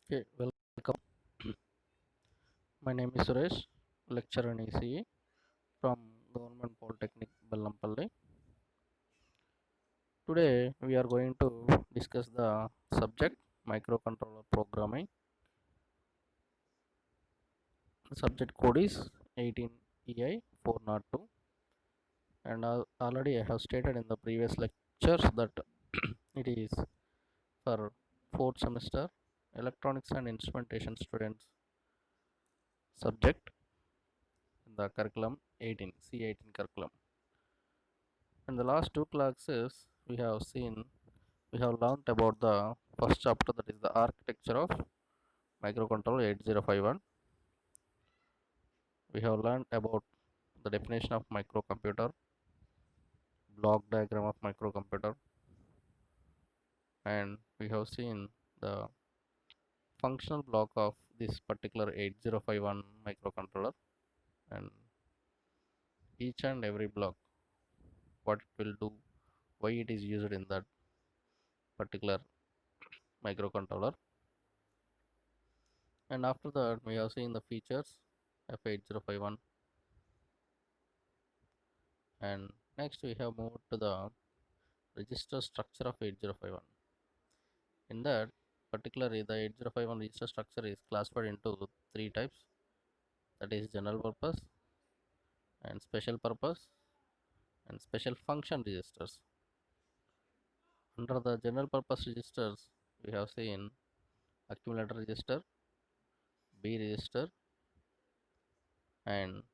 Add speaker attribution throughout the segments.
Speaker 1: Okay, welcome. My name is Suresh, lecturer in ECE from Government Polytechnic Bellampalli. Today we are going to discuss the subject microcontroller programming. The subject code is 18EI402, and already I have stated in the previous lectures that it is for fourth semester electronics and instrumentation students subject in the curriculum 18 C18 curriculum. In the last two classes, we have learned about the first chapter, that is the architecture of microcontroller 8051. We have learned about the definition of microcomputer, block diagram of microcomputer, and we have seen the functional block of this particular 8051 microcontroller, and each and every block, what it will do, why it is used in that particular microcontroller. And after that, we have seen the features of 8051, and next we have moved to the register structure of 8051. In that, particularly the 8051 register structure is classified into three types, that is general purpose and special purpose and special function registers. Under the general purpose registers, we have seen accumulator register, B register, and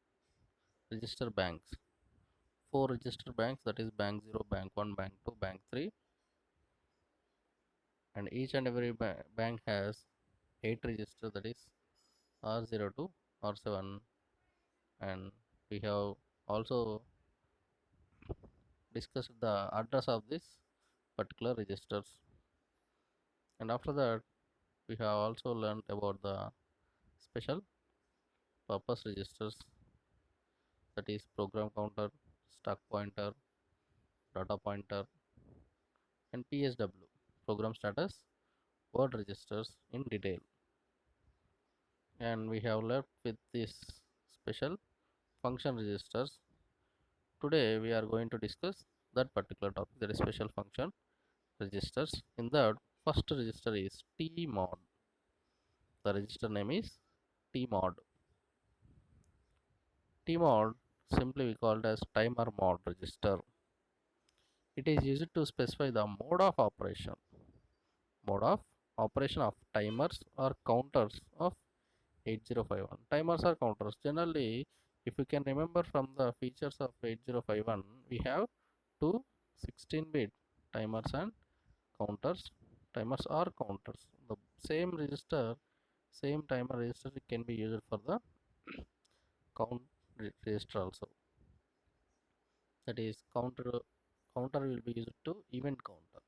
Speaker 1: register banks. Four register banks, that is bank 0, bank 1, bank 2, bank 3, and each and every bank has 8 register, that is R0 to R7. And we have also discussed the address of this particular registers. And after that, we have also learned about the special purpose registers, that is program counter, stack pointer, data pointer, and PSW, program status word registers in detail. And we have left with this special function registers. Today we are going to discuss that particular topic, that is special function registers. In that, first register is tmod. The register name is tmod. Tmod, simply we call it as timer mod register. It is used to specify the mode of operation of timers or counters of 8051. Timers or counters, generally, if you can remember from the features of 8051, we have two 16-bit timers and counters. Timers or counters, the same register, same timer register can be used for the count register also, that is counter will be used to event counter.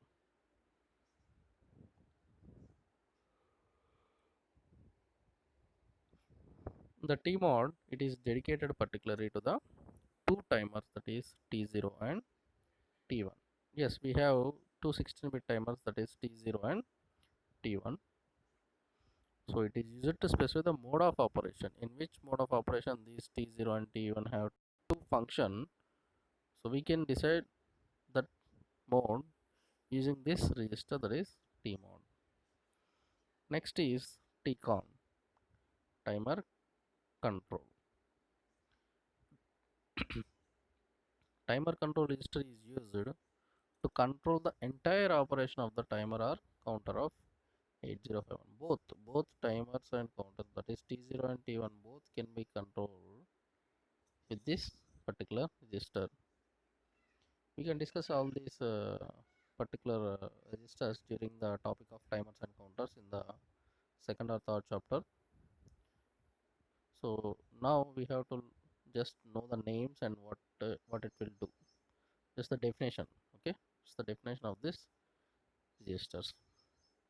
Speaker 1: The tmod, it is dedicated particularly to the two timers, that is t0 and t1. Yes, we have two 16-bit timers, that is t0 and t1. So it is used to specify the mode of operation, in which mode of operation these t0 and t1 have to function. So we can decide that mode using this register, that is tmod. Next is tcon, timer control. Timer control register is used to control the entire operation of the timer or counter of 8051. Both timers and counters, that is t0 and t1, both can be controlled with this particular register. We can discuss all these particular registers during the topic of timers and counters in the second or third chapter. So now we have to just know the names and what it will do. Just the definition. Okay, just the definition of this registers.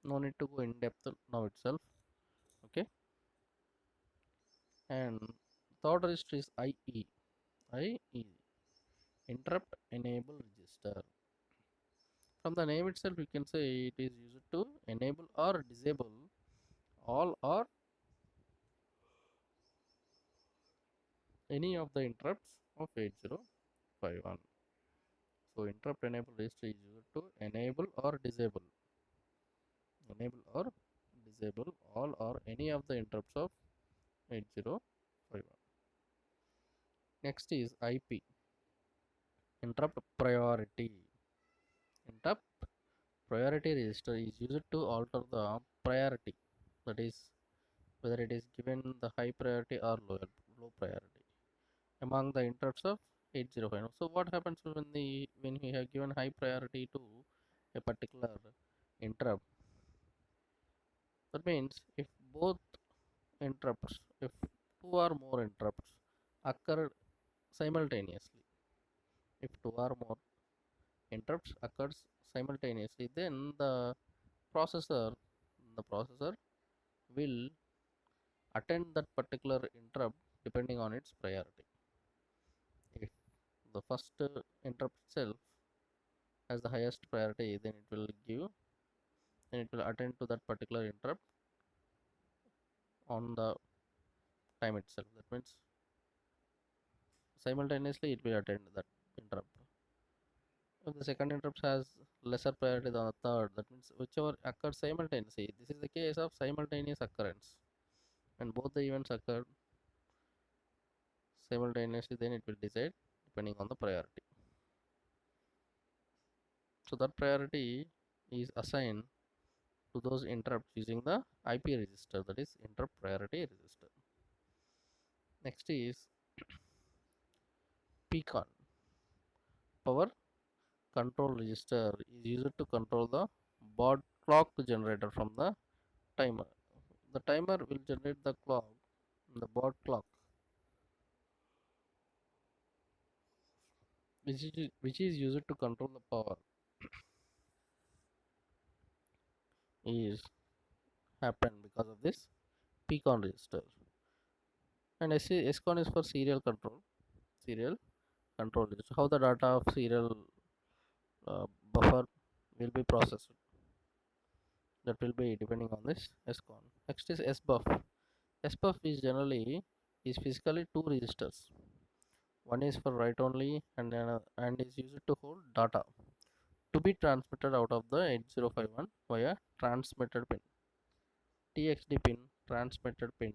Speaker 1: No need to go in depth now itself. Okay, and third register is IE, interrupt enable register. From the name itself, you can say it is used to enable or disable all or any of the interrupts of 8051. So interrupt enable register is used to enable or disable all or any of the interrupts of 8051. Next is IP, interrupt priority. Interrupt priority register is used to alter the priority, that is whether it is given the high priority or low priority among the interrupts of 8051. So what happens when you have given high priority to a particular interrupt? That means if two or more interrupts occur simultaneously, if two or more interrupts occurs simultaneously, then the processor will attend that particular interrupt depending on its priority. If the first interrupt itself has the highest priority, then it will attend to that particular interrupt on the time itself. That means simultaneously it will attend that interrupt. If the second interrupt has lesser priority than the third, that means whichever occurs simultaneously. This is the case of simultaneous occurrence. When both the events occur simultaneously, then it will decide depending on the priority. So that priority is assigned to those interrupts using the IP register, that is interrupt priority register. Next is PCON, power control register, is used to control the baud clock generator from the timer. The timer will generate the clock, the baud clock, which is used to control the power, is happen because of this PCON register. And SCON is for serial control register. How the data of serial buffer will be processed, that will be depending on this SCON. Next is SBUF. SBUF is physically two registers. One is for write only and is used to hold data to be transmitted out of the 8051 via transmitted pin. TXD pin, transmitted pin.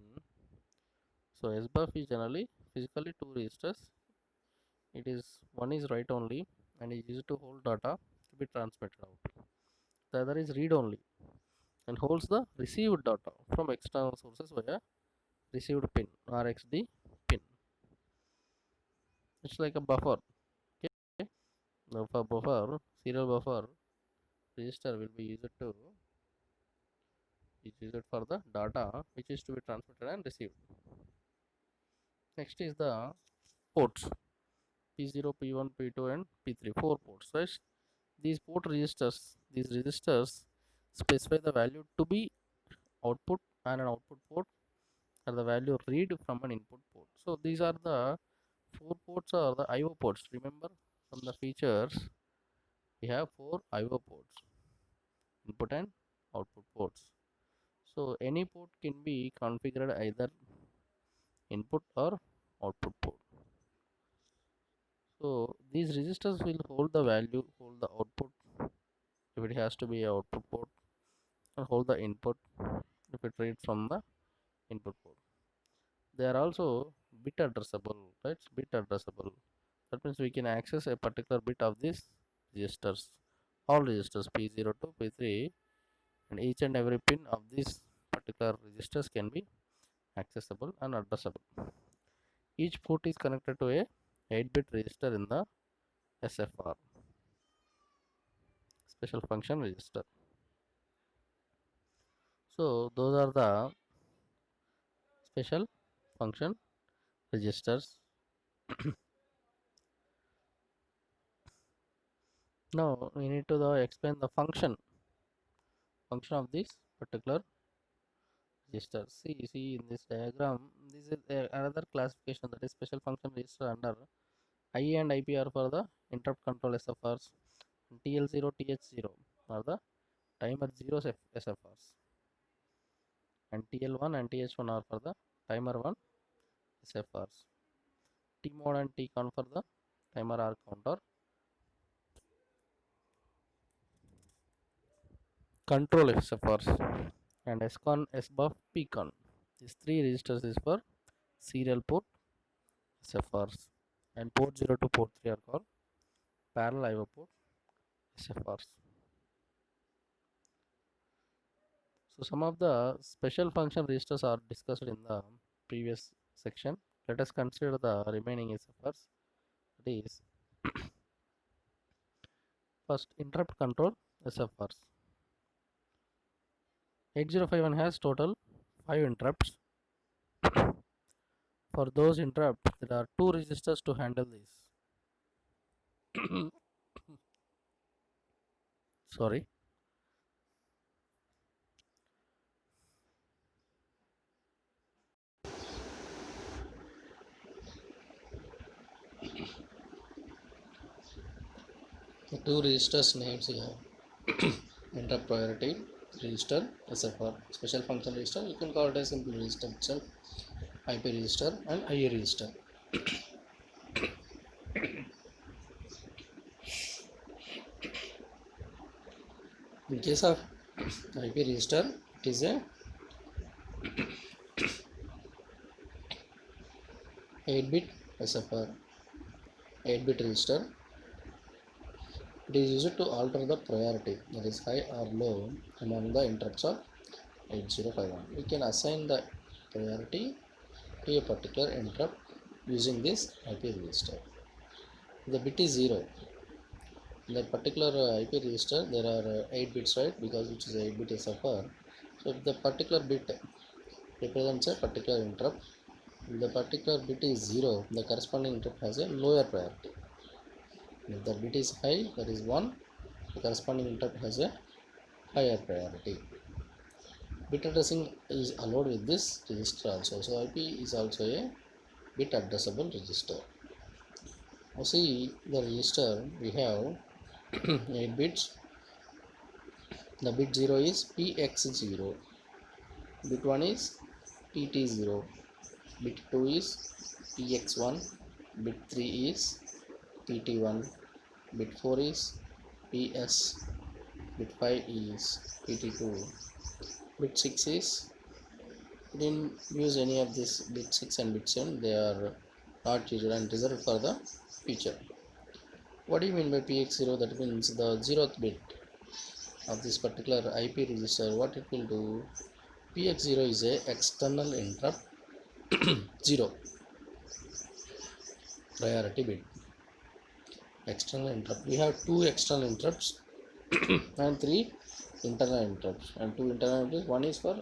Speaker 1: So SBUF is generally physically two registers. One is write only and is used to hold data to be transmitted out. The other is read only and holds the received data from external sources via received pin, RxD pin. It's like a buffer. Okay, now for buffer, serial buffer register will be used for the data which is to be transmitted and received. Next is the ports P0, P1, P2, and P3. Four ports. Right? These registers specify the value to be output and an output port, or the value read from an input port. So these are the four ports are the IO ports. Remember from the features we have four IO ports, input and output ports. So any port can be configured either input or output port. So these registers will hold the output if it has to be a output port, and hold the input if it reads from the input port. They are also bit addressable, right? Bit addressable. That means we can access a particular bit of these registers, all registers P0 to P3, and each and every pin of these particular registers can be accessible and addressable. Each port is connected to a 8-bit register in the SFR, special function register. So those are the special function registers. Now we need to explain the function of this particular register. See in this diagram, this is another classification, that is special function register under IE and IP are for the interrupt control SFRs, and TL0, TH0 are the timer zeros SFRs. and TL1 and TH1 are for the timer 1 SFRs. Tmod and Tcon for the timer R counter. Control SFRs and SCON, SBUF, PCON. These three registers is for serial port SFRs, and port 0 to port 3 are called parallel IO port SFRs. So some of the special function registers are discussed in the previous section. Let us consider the remaining SFRs. That is, first, interrupt control SFRs. 8051 has total 5 interrupts. For those interrupts, there are 2 registers to handle this. Sorry. The 2 registers names here. Interrupt priority register SFR, special function register. You can call it as simple register itself, IP register and IA register. In case of IP register, it is a 8-bit SFR, 8-bit register. It is used to alter the priority, that is high or low, among the interrupts of 8051. We can assign the priority to a particular interrupt using this IP register. The bit is 0. In that particular IP register, there are 8 bits, right? Because which is 8-bit SFR. So if the particular bit represents a particular interrupt, if the particular bit is 0, the corresponding interrupt has a lower priority. If the bit is high, that is 1, the corresponding interrupt has a higher priority. Bit addressing is allowed with this register also. So IP is also a bit addressable register. Now see the register, we have 8 bits. The bit 0 is PX0, bit 1 is PT0, bit 2 is PX1, bit 3 is PT1, bit 4 is PS, bit 5 is PT2, bit 6 is, we didn't use any of this bit 6 and bit 7, they are not used and reserved for the future. What do you mean by PX0? That means the 0th bit of this particular IP register. What it will do, PX0 is a external interrupt 0 priority bit. External interrupt, we have 2 external interrupts and 3 internal interrupts, and 2 internal interrupts. One is for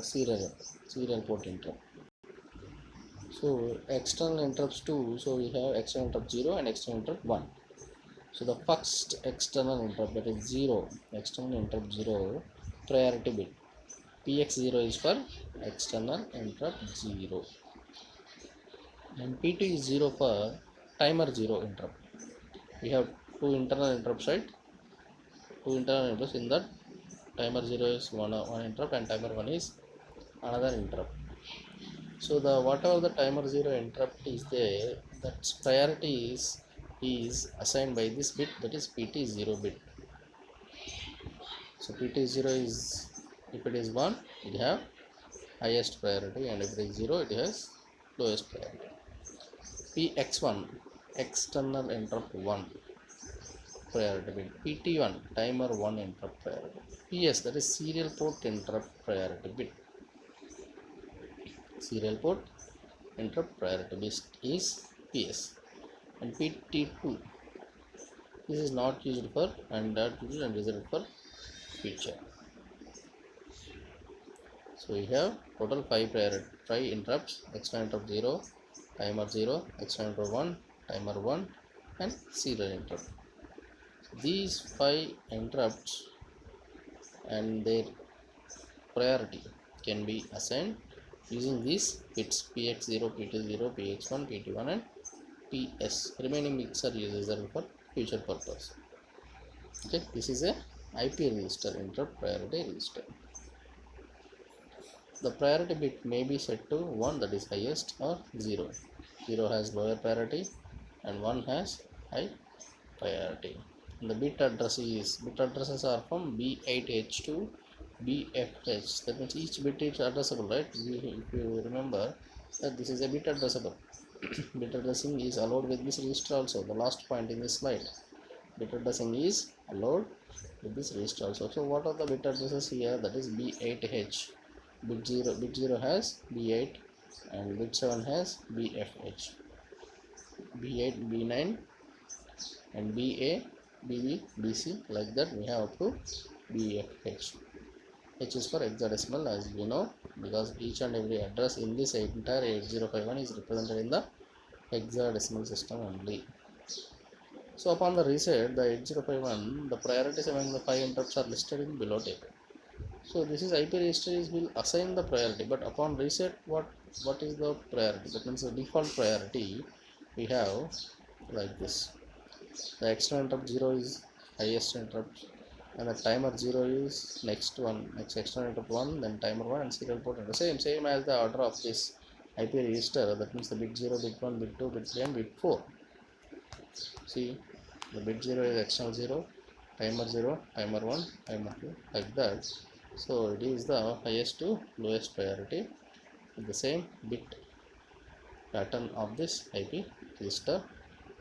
Speaker 1: serial port interrupt. So external interrupts 2, so we have external interrupt 0 and external interrupt 1. So the first external interrupt, that is 0, external interrupt 0 priority bit, PX0 is for external interrupt 0, and PT is 0 for timer 0 interrupt. We have 2 internal interrupts, right? 2 internal interrupts. In that, timer 0 is one interrupt and timer 1 is another interrupt. So the whatever the timer 0 interrupt is there, that priority is assigned by this bit, that is PT0 bit. So PT0 is, if it is 1, it have highest priority, and if it is 0, it has lowest priority. PX1, external interrupt 1 priority bit. PT1, timer 1 interrupt priority. PS, that is serial port interrupt priority bit. Serial port interrupt priority bit is PS. And PT2, this is not used for and that used and reserved for future. So we have total 5 interrupts: external interrupt 0, timer 0, external interrupt 1, timer 1, and serial interrupt. These 5 interrupts and their priority can be assigned using these bits PX0, PT0, PX1, PT1, and PS. Remaining bits are reserved for future purpose. Okay, this is a IP register, interrupt priority register. the priority bit may be set to 1, that is highest, or 0. 0 has lower priority and 1 has high priority. And the bit addresses are from B8H to BFH. That means each bit is addressable, right? If you remember that this is a bit addressable. Bit addressing is allowed with this register also. The last point in this slide, bit addressing is allowed with this register also. So what are the bit addresses here? That is B8H. Bit 0 has B8 and bit 7 has BFH. B8, B9 and BA, BB, BC, like that we have up to BFH. H is for hexadecimal, as we know, because each and every address in this entire 8051 is represented in the hexadecimal system only. So upon the reset, the 8051, the priorities among the 5 interrupts are listed in below table. So this is IP register will assign the priority, but upon reset, what is the priority? That means the default priority we have like this. The external interrupt 0 is highest interrupt, and the timer 0 is next external interrupt 1, then timer 1, and serial port interrupt. Same as the order of this IP register. That means the bit 0, bit 1, bit 2, bit 3, and bit 4. See, the bit 0 is external 0, timer 0, timer 1, timer 2, like that. So it is the highest to lowest priority with the same bit pattern of this IP register.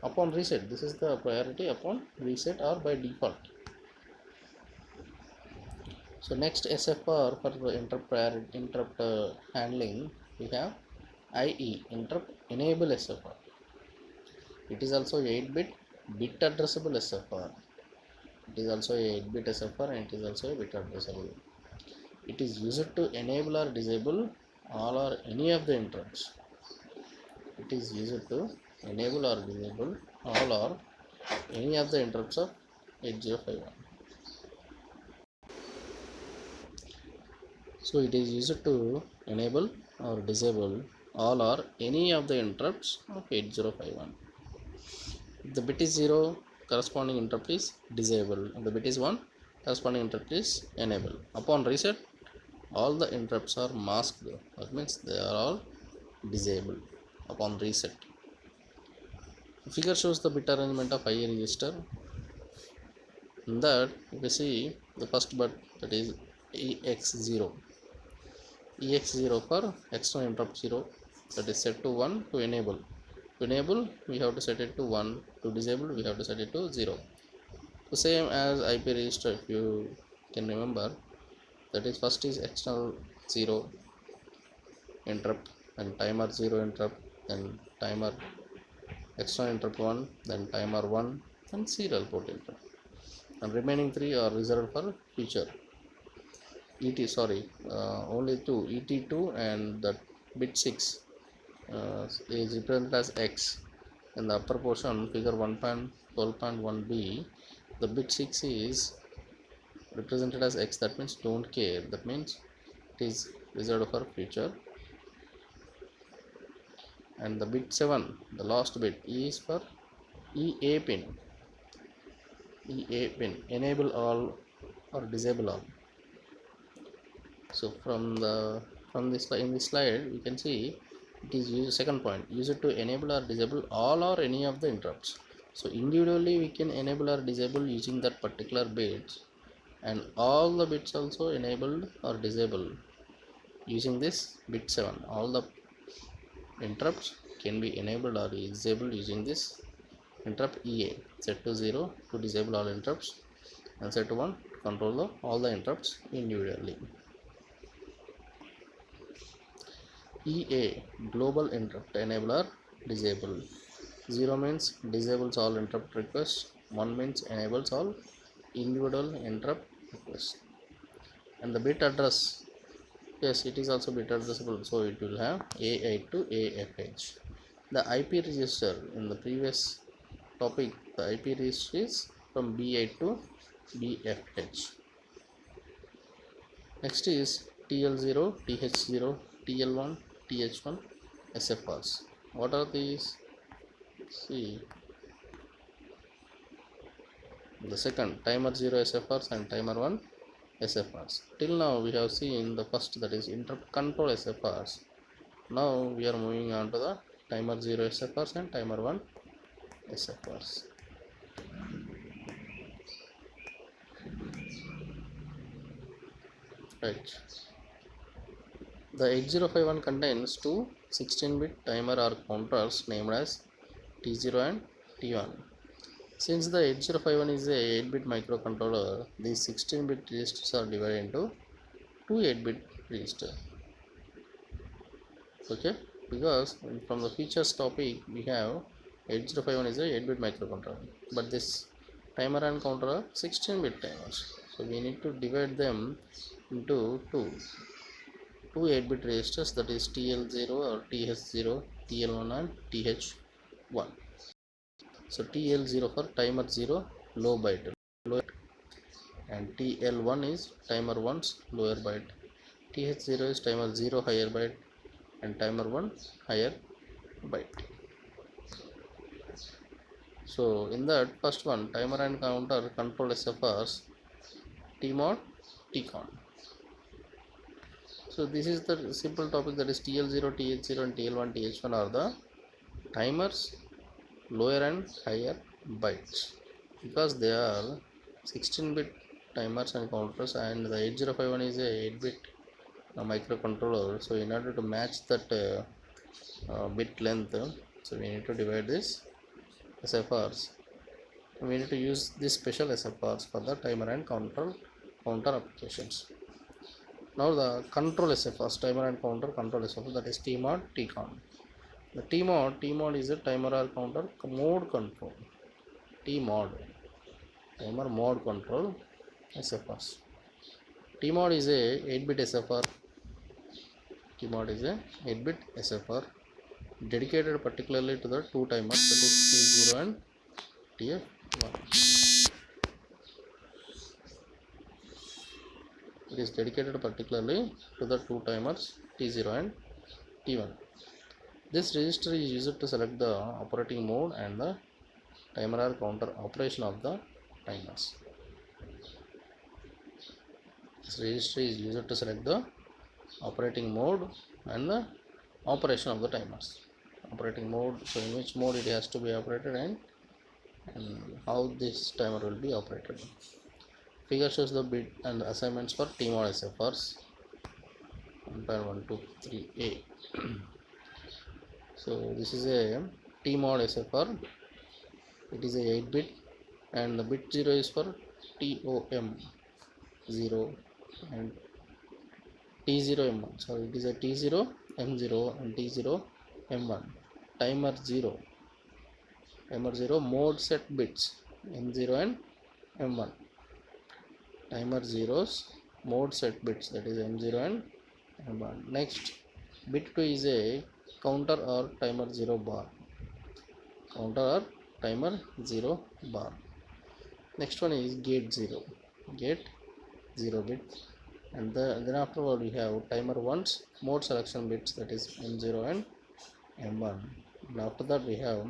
Speaker 1: Upon reset, this is the priority upon reset or by default. So next SFR for the interrupt handling, we have IE, interrupt enable SFR. It is also 8-bit bit addressable SFR. It is also a 8-bit SFR and it is also a bit addressable. It is used to enable or disable all or any of the interrupts. It is used to enable or disable all or any of the interrupts of 8051. So it is used to enable or disable all or any of the interrupts of 8051. If the bit is 0, corresponding interrupt is disabled. If the bit is 1, corresponding interrupt is enabled. Upon reset, all the interrupts are masked. That means they are all disabled upon reset. The figure shows the bit arrangement of IE register. In that, you can see the first bit, that is EX0. EX0 for external interrupt 0, that is set to 1 to enable. To enable, we have to set it to 1. To disable, we have to set it to 0. The same as IP register, if you can remember, that is first is external 0 interrupt, and timer 0 interrupt, then timer external interrupt 1, then timer 1, and serial port interrupt. And remaining 3 are reserved for future. Only 2, ET2 and that bit 6 is represented as X. In the upper portion, figure 1.12.1b, the bit 6 is represented as X. That means don't care. That means it is reserved for future. And the bit 7, the last bit, is for EA pin. EA pin, enable all or disable all. So in this slide, we can see it is used. Second point, use it to enable or disable all or any of the interrupts. So individually we can enable or disable using that particular bit, and all the bits also enabled or disabled using this bit 7. All the interrupts can be enabled or disabled using this interrupt EA. Set to 0 to disable all interrupts, and set to 1 to control all the interrupts individually. EA, global interrupt enabler disable. 0 means disables all interrupt requests. 1 means enables all individual interrupt requests. And the bit address, yes, it is also bit addressable, so it will have A8 to AFH. The IP register in the previous topic, the IP register is from B8 to BFH. Next is TL0, TH0, TL1, TH1 SFRs. What are these? See, the second, timer 0 SFRs and timer 1 SFRs. Till now we have seen the first, that is interrupt control SFRs. Now we are moving on to the timer 0 SFRs and timer 1 SFRs. Right. The 8051 contains two 16-bit timer or counters named as T0 and T1. Since the 8051 is a 8-bit microcontroller, these 16-bit registers are divided into two 8-bit registers. Okay, because from the features topic we have 8051 is a 8-bit microcontroller, but this timer and counter are 16-bit timers. So we need to divide them into two 8-bit registers, that is TL0 or TH0, TL1 and TH1. So TL0 for timer 0 low byte, and TL1 is timer 1's lower byte, TH0 is timer 0 higher byte, and timer 1 higher byte. So in that first one, timer and counter control SFRs, TMOD, TCON. So this is the simple topic, that is TL0, TH0 and TL1, TH1 are the timers lower and higher bytes, because they are 16-bit timers and counters, and the 8051 is a 8-bit microcontroller. So in order to match that bit length, so we need to divide this SFRs. We need to use this special SFRs for the timer and counter applications. Now the control SFRs, timer and counter control SFRs, that is TMOD, TCON. The TMOD is a timer or counter mode control. TMOD, timer mode control SFRs. TMOD is a 8-bit SFR. TMOD is a 8-bit SFR dedicated particularly to the two timers, that is T0 and TF1. It is dedicated particularly to the two timers T0 and T1. This register is used to select the operating mode and the timer or counter operation of the timers. This register is used to select the operating mode and the operation of the timers. Operating mode, so in which mode it has to be operated, and how this timer will be operated. Figure shows the bit and assignments for TMOD SFRs. Compare 1, 2, 3A. So this is a TMOD SFR. It is a 8-bit, and the bit 0 is for TOM 0 and T0 M1. Sorry, it is a T0 M0 and T0 M1. Timer 0. Timer 0 mode set bits M0 and M1. Timer 0's mode set bits, that is M0 and M1. Next, bit 2 is a counter or timer 0 bar. Counter or timer 0 bar. Next one is gate 0. Gate 0 bit. And then afterward we have timer 1's mode selection bits, that is M0 and M1. And after that we have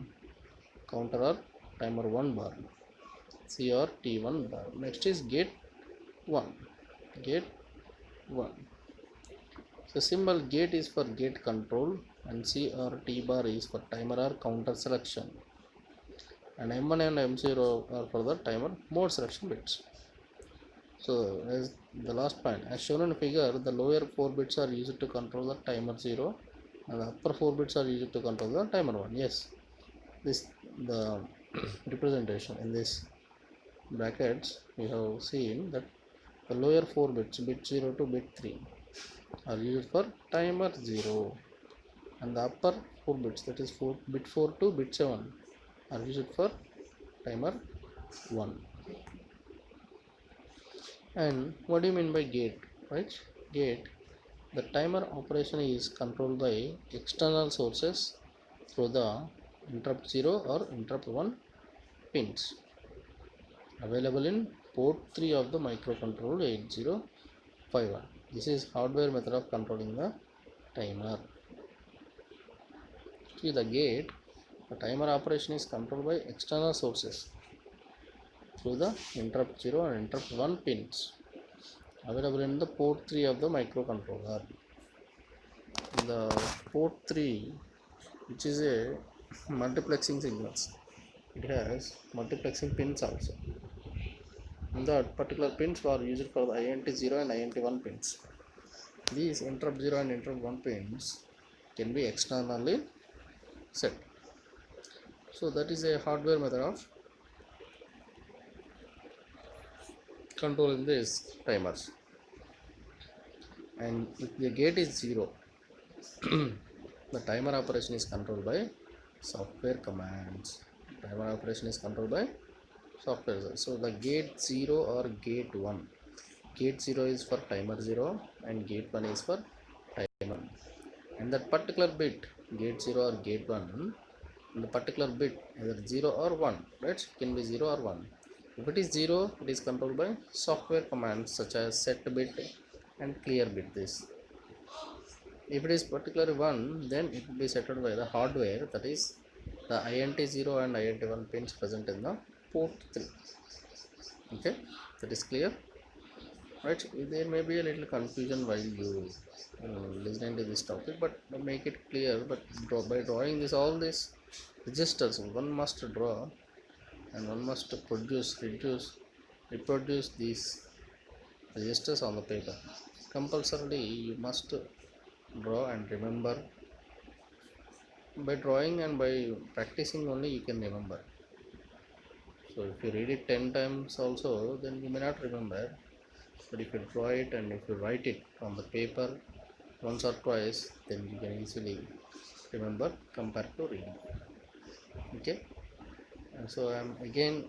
Speaker 1: counter or timer 1 bar, C or T1 bar. Next is gate 1. Gate 1. So symbol gate is for gate control, and C or T bar is for timer or counter selection, and M1 and M0 are for the timer mode selection bits. So as the last point, as shown in figure, the lower 4 bits are used to control the timer 0 and the upper 4 bits are used to control the timer 1. Yes, this the representation in this brackets we have seen that the lower 4 bits, bit 0 to bit 3, are used for timer 0, and the upper 4 bits, that is bit 4 to bit 7, are used for timer 1. And what do you mean by gate? Right? Gate, the timer operation is controlled by external sources through the interrupt 0 or interrupt 1 pins available in port 3 of the microcontroller 8051. This is hardware method of controlling the timer. See, the gate, the timer operation is controlled by external sources through the interrupt 0 and interrupt 1 pins available in the port 3 of the microcontroller. In the port 3, which is a multiplexing signals, it has multiplexing pins also. The particular pins were used for the INT 0 and INT 1 pins. These interrupt 0 and interrupt 1 pins can be externally set. So that is a hardware method of controlling these timers. And if the gate is 0, the timer operation is controlled by software commands. Timer operation is controlled by software. So the gate 0 or gate 1. Gate 0 is for timer 0 and gate 1 is for timer. And that particular bit, gate 0 or gate 1, the particular bit either 0 or 1, right? It can be 0 or 1. If it is 0, it is controlled by software commands such as set bit and clear bit. This. If it is particularly 1, then it will be set by the hardware, that is the INT 0 and INT 1 pins present in the port 3. Okay, that is clear, right? There may be a little confusion while you listening to this topic, but make it clear. But by drawing this, all these registers, one must draw and one must reproduce these registers on the paper. Compulsorily you must draw and remember. By drawing and by practicing only you can remember. So if you read it 10 times also, then you may not remember. But if you draw it and if you write it on the paper once or twice, then you can easily remember compared to reading. Okay, and so I am again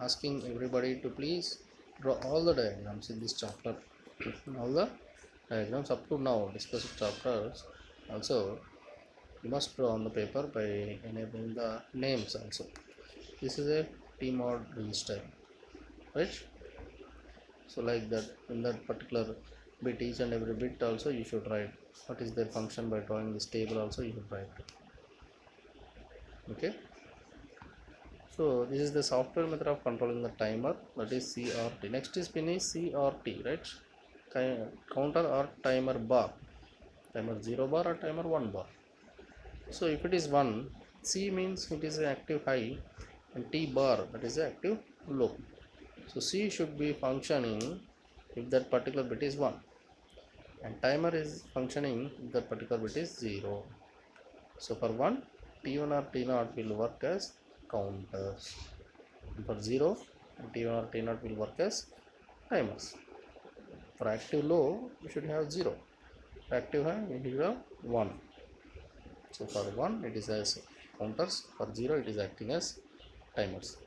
Speaker 1: asking everybody to please draw all the diagrams in this chapter. All the diagrams up to now discussed chapters also you must draw on the paper by enabling the names also. This is a TMOD register, right? So like that, in that particular bit, each and every bit also you should write what is their function. By drawing this table also you should write. Okay, so this is the software method of controlling the timer, that is CRT. Next is pin is CRT, right? Counter or timer bar, timer 0 bar or timer 1 bar. So if it is 1, C means it is active high and T bar, that is active low. So C should be functioning if that particular bit is 1 and timer is functioning if that particular bit is 0. So for 1, T1 or T0 will work as counters, and for 0, T1 or T0 will work as timers. For active low you should have 0, for active high you should have 1. So for 1 it is as counters, for 0 it is acting as timers.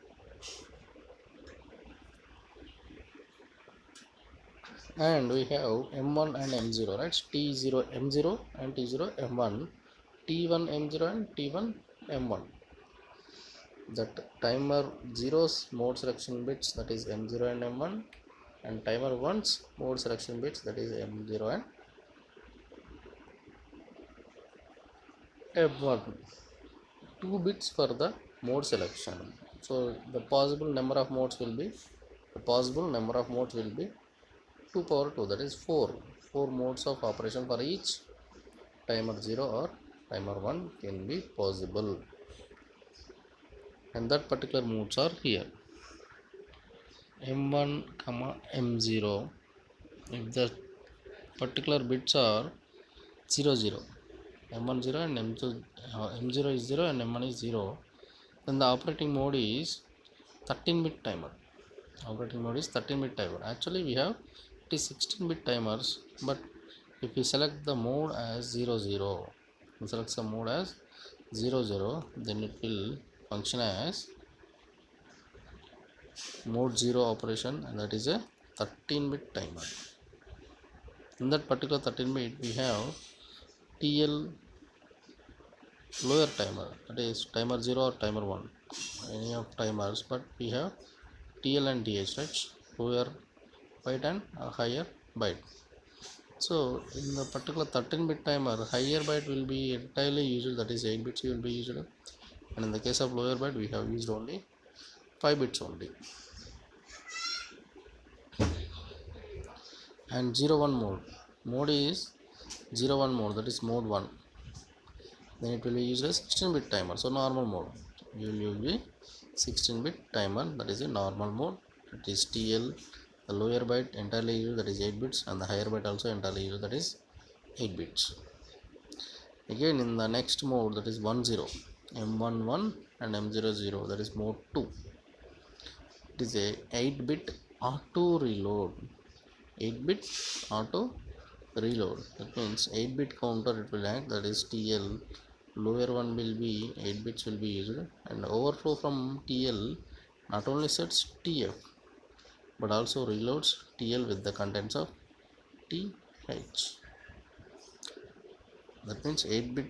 Speaker 1: And we have M1 and M0, right? T0 M0 and T0 M1, T1 M0 and T1 M1. That timer 0's mode selection bits, that is M0 and M1, and timer 1's mode selection bits, that is M0 and M1. 2 bits for the mode selection. So the possible number of modes will be 2 power 2, that is 4 modes of operation for each timer 0 or timer 1 can be possible, and that particular modes are here. M1 comma M0, if the particular bits are 0 0, M1 0 and M0 is 0 and M1 is 0, then the operating mode is 13-bit timer. Operating mode is 13-bit timer. Actually we have it is 16-bit timers, but if we select the mode as 0 0, we select the mode as 0 0, then it will function as mode 0 operation, and that is a 13-bit timer. In that particular 13-bit we have TL lower timer, that is timer 0 or timer 1, any of timers, but we have TL and TH, right? Lower byte and higher byte. So in the particular 13-bit timer, higher byte will be entirely used, that is 8 bits will be used, and in the case of lower byte we have used only 5 bits only. and 01 mode. Mode is 01 mode, that is mode 1. Then it will be used as 16-bit timer. So normal mode, you will use the 16-bit timer, that is a normal mode. It is TL, the lower byte entirely used, that is 8 bits, and the higher byte also entirely used, that is 8 bits. Again in the next mode, that is 10, M11 and M00, that is mode 2. It is a 8-bit auto reload. 8-bit auto reload, that means 8-bit counter it will act, that is TL. Lower one will be 8 bits will be used, and overflow from TL not only sets TF but also reloads TL with the contents of TH. That means 8-bit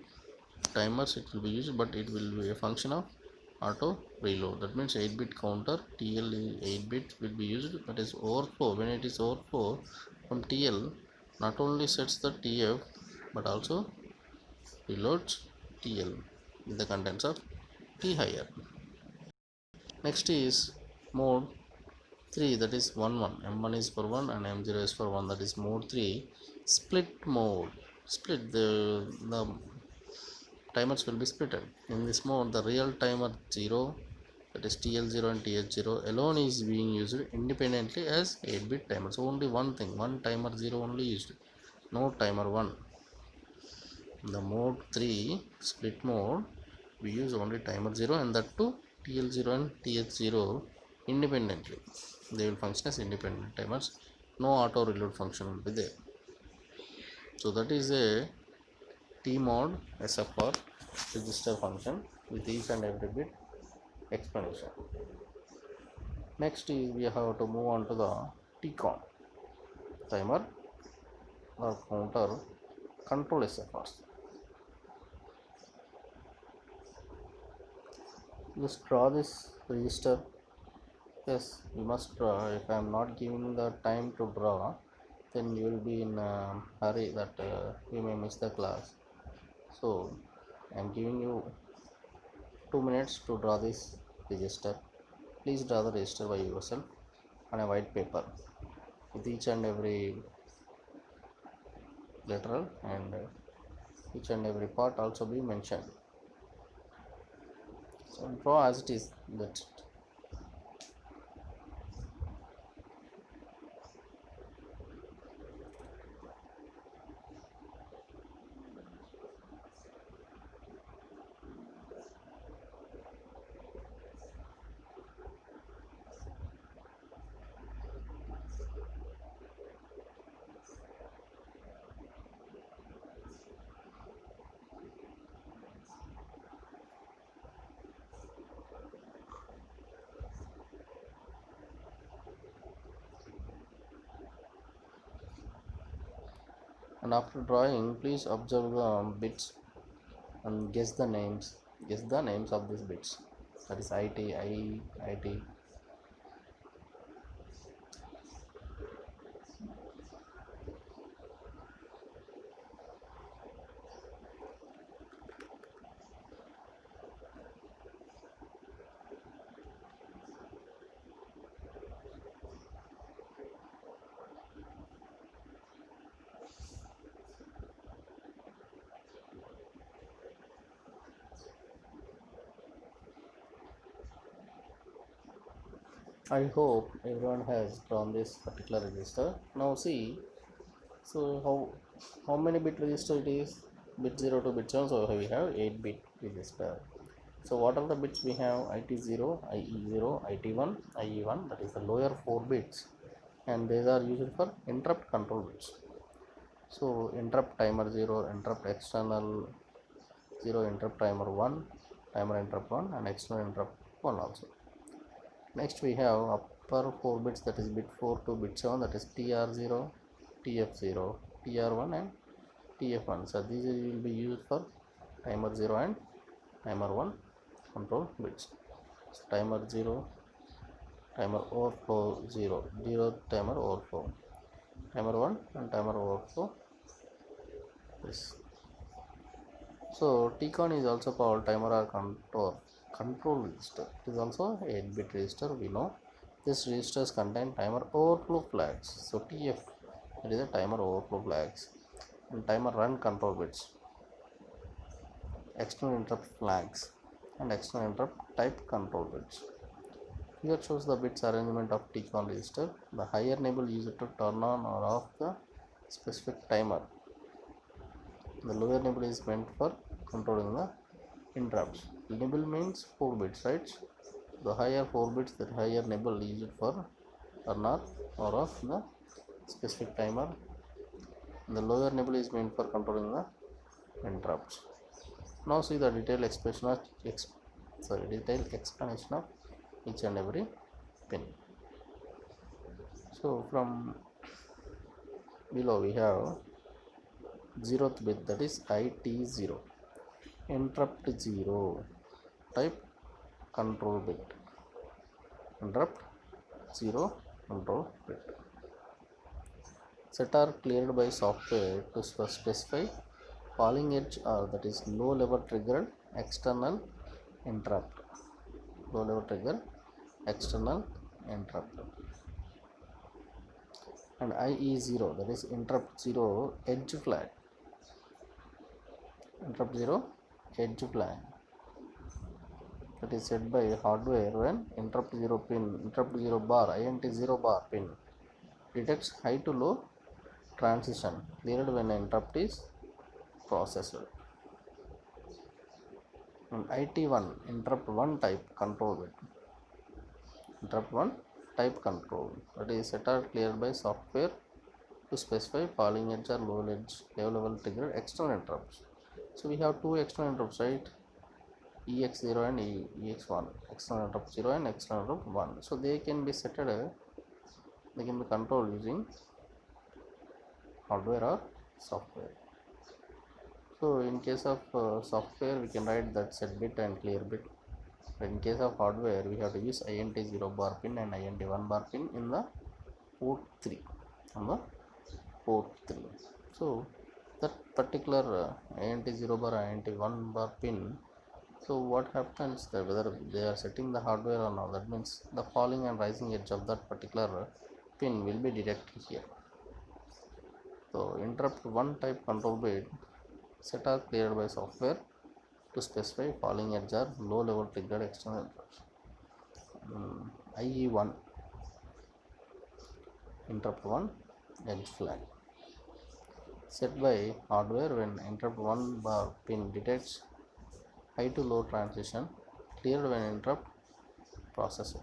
Speaker 1: timers it will be used, but it will be a function of auto reload. That means 8-bit counter TL 8 bit will be used, that is overflow. When it is overflow from TL, not only sets the TF but also reloads TL with the contents of T higher. Next is mode 3, that is 1 1. M1 is for 1 and M0 is for 1, that is mode 3. Split mode. Split the timers will be splitted. In this mode, the real timer 0, that is TL0 and TH0 alone is being used independently as 8-bit timer. So only one thing, one timer 0 only used, no timer 1. The mode 3 split mode, we use only timer 0, and that too TL0 and TH0 independently. They will function as independent timers. No auto reload function will be there. So that is a T mod SFR register function with each and every bit explanation. Next is we have to move on to the TCON, timer or counter control SFRs. Just draw this register. Yes, you must draw. If I am not giving the time to draw, then you will be in a hurry that you may miss the class. So I am giving you 2 minutes to draw this register. Please draw the register by yourself on a white paper with each and every literal and each and every part also be mentioned. So draw as it is. That's it. And after drawing, please observe the bits and guess the names. Guess the names of these bits. That is IT, IE, IT. I hope everyone has drawn this particular register. Now see, so how many bit register it is? Bit 0 to bit 7, so we have 8-bit register. So what are the bits we have? IT0, IE0, IT1, IE1, that is the lower 4 bits, and these are used for interrupt control bits. So interrupt timer 0, interrupt external 0, interrupt timer 1, timer interrupt 1, and external interrupt 1 also. Next we have upper 4 bits, that is bit 4 to bit 7, that is TR0, TF0, TR1 and TF1. So these will be used for timer 0 and timer 1 control bits. So timer 0, timer overflow 0, 0 timer overflow, timer 1 and timer overflow. This. So TCON is also called timer or control register. It is also 8-bit register, we know. This registers contain timer overflow flags. So TF that is a timer overflow flags, and timer run control bits, external interrupt flags, and external interrupt type control bits. Here shows the bits arrangement of TCON register. The higher nibble used to turn on or off the specific timer. The lower nibble is meant for controlling the interrupts. Nibble means 4 bits, right? The higher 4 bits, the higher nibble used for turn on or off the specific timer. The lower nibble is meant for controlling the interrupts. Now see the detailed explanation of each and every pin. So from below we have 0th bit, that is IT0, interrupt 0, type control bit, interrupt 0 control bit. Set are cleared by software to specify falling edge, or that is low level triggered external interrupt, low level trigger external interrupt. And IE0, that is interrupt 0 edge flag, interrupt 0 edge flag, that is set by hardware when interrupt 0 pin, interrupt 0 bar, INT 0 bar pin detects high to low transition cleared when interrupt is processed. And IT1, interrupt 1 type control bit, interrupt 1 type control, that is set are cleared by software to specify falling edge or low level trigger external interrupts. So we have two external interrupts, right? EX0 and EX1, external interrupt 0 and external interrupt 1. So they can be they can be controlled using hardware or software. So in case of software, we can write that set bit and clear bit. But in case of hardware, we have to use INT 0 bar pin and INT 1 bar pin in the port 3, on the port 3. So that particular INT 0 bar, INT 1 bar pin, so what happens that whether they are setting the hardware or not, that means the falling and rising edge of that particular pin will be detected here. So interrupt 1 type control bit set are cleared by software to specify falling edge or low level triggered external interrupts. IE1, interrupt 1 edge flag, set by hardware when interrupt 1 bar pin detects high to low transition cleared when interrupt processor.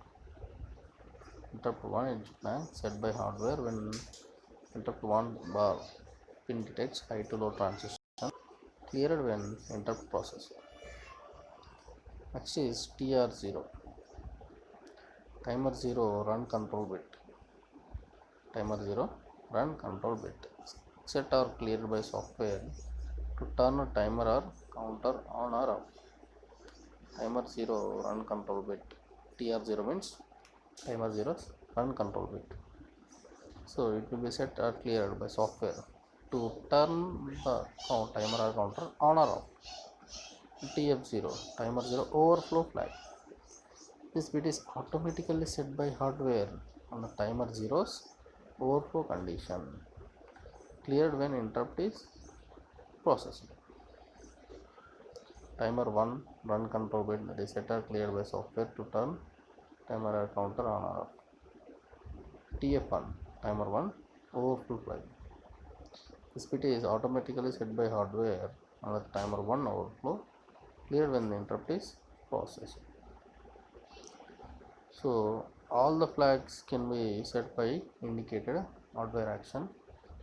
Speaker 1: Interrupt 1 edge flag set by hardware when interrupt 1 bar pin detects high to low transition cleared when interrupt processor. Next is TR0, timer 0 run control bit, timer 0 run control bit, set or cleared by software to turn a timer or counter on or off. Timer 0 run control bit, TR0 means timer 0 run control bit. So it will be set or cleared by software to turn the timer or counter on or off. TF0, timer 0 overflow flag. This bit is automatically set by hardware on the timer 0's overflow condition, cleared when interrupt is processed. Timer 1 run control bit, that is set or cleared by software to turn timer or counter on or off. TF1, timer 1 overflow flag. This bit is automatically set by hardware on the timer 1 overflow, cleared when the interrupt is processed. So all the flags can be set by indicated hardware action.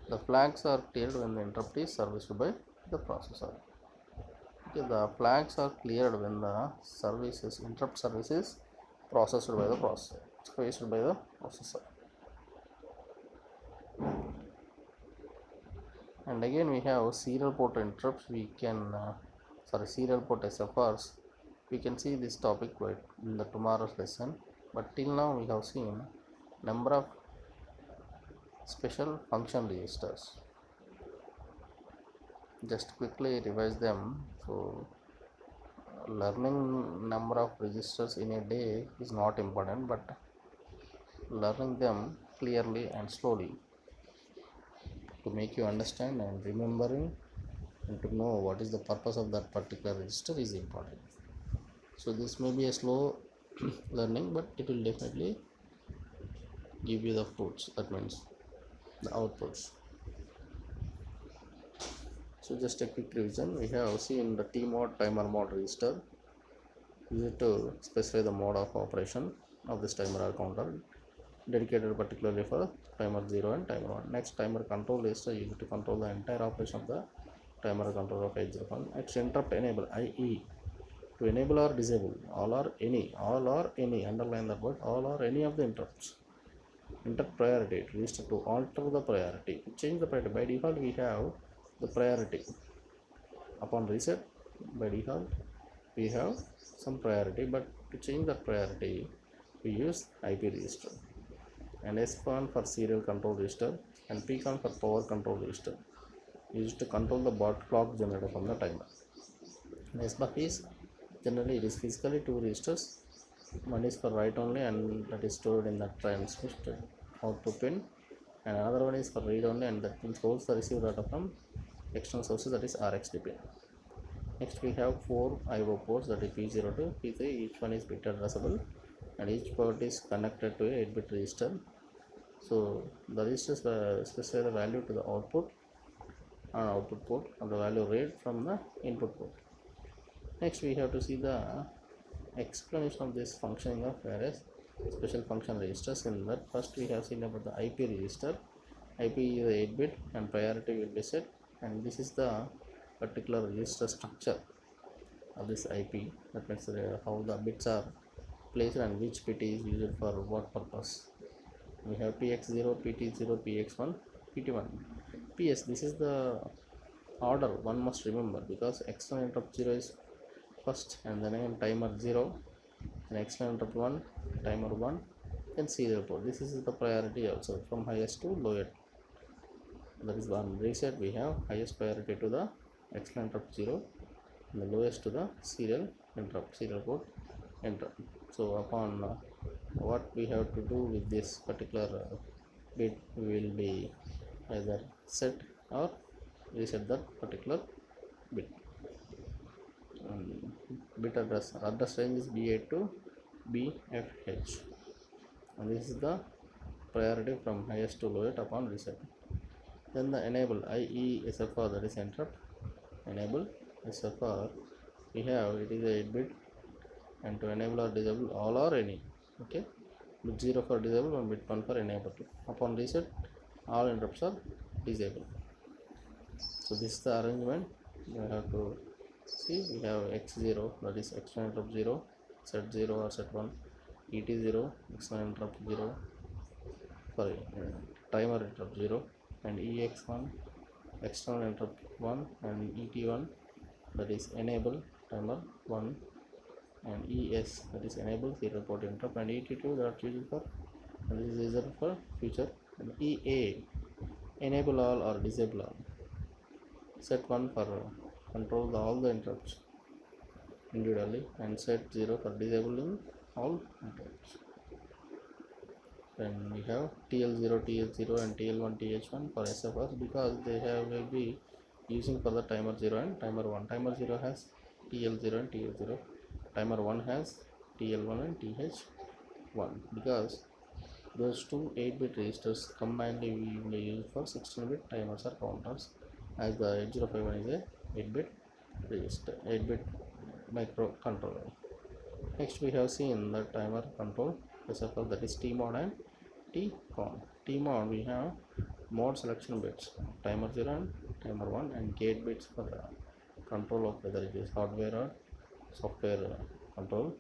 Speaker 1: The flags are cleared when the interrupt is serviced by the processor. Okay, the flags are cleared when the interrupt service is processed by the processor. And again we have serial port interrupts. We can serial port SFRs. We can see this topic in the tomorrow's lesson, but till now we have seen number of special function registers. Just quickly revise them. So learning number of registers in a day is not important, but learning them clearly and slowly to make you understand and remembering and to know what is the purpose of that particular register is important. So this may be a slow learning, but it will definitely give you the fruits, that means the outputs. So just a quick revision, we have seen the T mode timer mode register used to specify the mode of operation of this timer or counter, dedicated particularly for timer 0 and timer 1. Next, timer control register used to control the entire operation of the timer controller of 8001. Next, interrupt enable, i.e. to enable or disable all or any, underline that word, all or any of the interrupts. Interrupt priority, register to alter the priority, change the priority. By default we have the priority. Upon reset, by default we have some priority, but to change that priority we use IP register. And SCON for serial control register and PCON for power control register used to control the bot clock generated from the timer. And SBUF is generally it is physically two registers. One is for write only and that is stored in the transmit output pin, and another one is for read only and that pin holds the receive data from external sources, that is RxD pin. Next we have 4 IO ports, that is P0 to P3, each one is bit addressable and each port is connected to a 8-bit register. So the registers specify the value to the output port and the value read from the input port. Next we have to see the explanation of this functioning of various special function registers. In that, first we have seen about the IP register. IP is 8-bit and priority will be set, and this is the particular register structure of this IP. That means how the bits are placed and which bit is used for what purpose. We have PX0, PT0, PX1, PT1, PS. This is the order one must remember, because external interrupt 0 is first and the name timer 0, and external interrupt 1, timer 1, then serial port. This is the priority also from highest to lowest. That is one. Reset we have highest priority to the external interrupt 0 and the lowest to the serial interrupt, serial port interrupt. So upon what we have to do with this particular bit, we will be either set or reset that particular bit. Bit address range is B8 to BFH, and this is the priority from highest to lowest upon reset. Then the enable, i.e. SFR, that is interrupt enable SFR, we have it is a 8-bit, and to enable or disable all or any. Okay, bit 0 for disable and bit 1 for enable. Upon reset, all interrupts are disabled. So this is the arrangement you have to see. We have X0, that is external interrupt 0, set 0 or set 1, ET0, external interrupt 0, sorry, timer interrupt 0, and EX1, external interrupt 1, and ET1, that is enable timer 1, and ES, that is enable serial port interrupt, and ET2, that is for, and this is reserved for future, and EA, enable all or disable all. Set 1 for control all the interrupts individually, and set 0 for disabling all interrupts. Then we have TL0, TL0 and TL1, TH1 for SFRs, because they will be using for the timer 0 and timer 1. Timer 0 has TL0 and TL0, timer 1 has TL1 and TH1, because those two 8-bit registers combined we will use for 16-bit timers or counters, as the 8051 is a 8-bit register, 8-bit microcontroller. Next we have seen the timer control SFR, that is T-mode and T-con. T-mode we have mode selection bits, timer 0 and timer 1, and gate bits for the control of whether it is hardware or software control.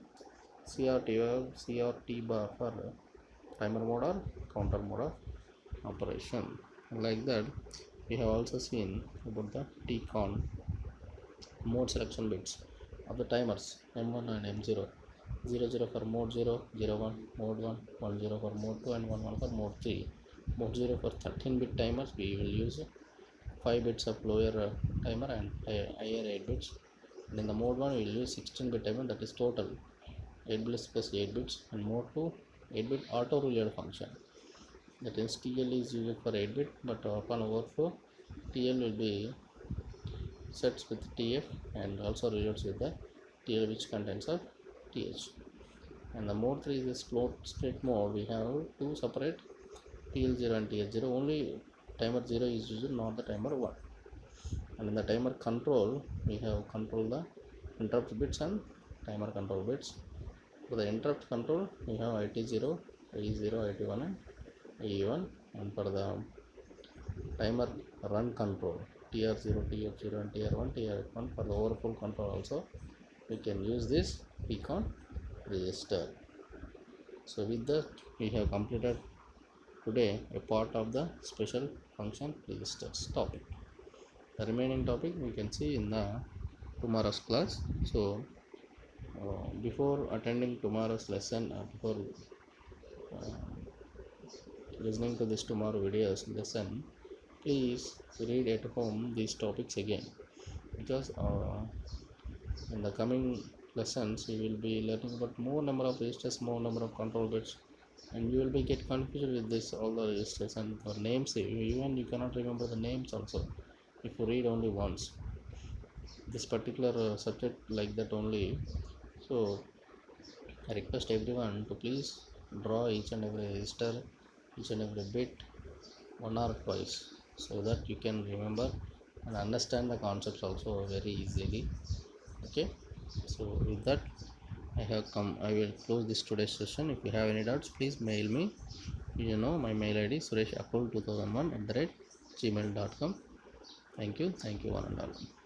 Speaker 1: C or T bar for timer mode or counter mode of operation. Like that, we have also seen about the T-con mode selection bits of the timers M1 and M0. 00 for mode 0, 01 mode 1, 10 for mode 2, and 11 for mode 3. Mode 0 for 13-bit timers, we will use 5 bits of lower timer and higher 8 bits. And in the mode 1 we will use 16-bit timer, that is total 8 bits plus 8 bits, and mode 2 8-bit auto reload function. That is TL is used for 8 bit, but upon overflow TL will be sets with TF and also reloads with the TL which contains of TH. And the mode 3 is this float state mode. We have two separate TL0 and TH0. Only timer 0 is used, not the timer 1. And in the timer control, we have control the interrupt bits and timer control bits. For the interrupt control, we have IT0, E0, IT1 and E1. And for the timer run control, TR0, TF0 and TR1, TR1 for the overflow control also we can use this Pcon register. So with that we have completed today a part of the special function registers topic. The remaining topic we can see in the tomorrow's class. So before attending tomorrow's lesson, before uh, listening to this tomorrow videos lesson, please read at home these topics again, because in the coming lessons you will be learning about more number of registers, more number of control bits, and you will be get confused with this all the registers and for names. Even you cannot remember the names also if you read only once this particular subject like that only. So I request everyone to please draw each and every register, each and every bit one or twice, so that you can remember and understand the concepts also very easily. Okay, so with that I will close this today's session. If you have any doubts, please mail me. You know my mail id sureshakul2001 @gmail.com. Thank you one and all.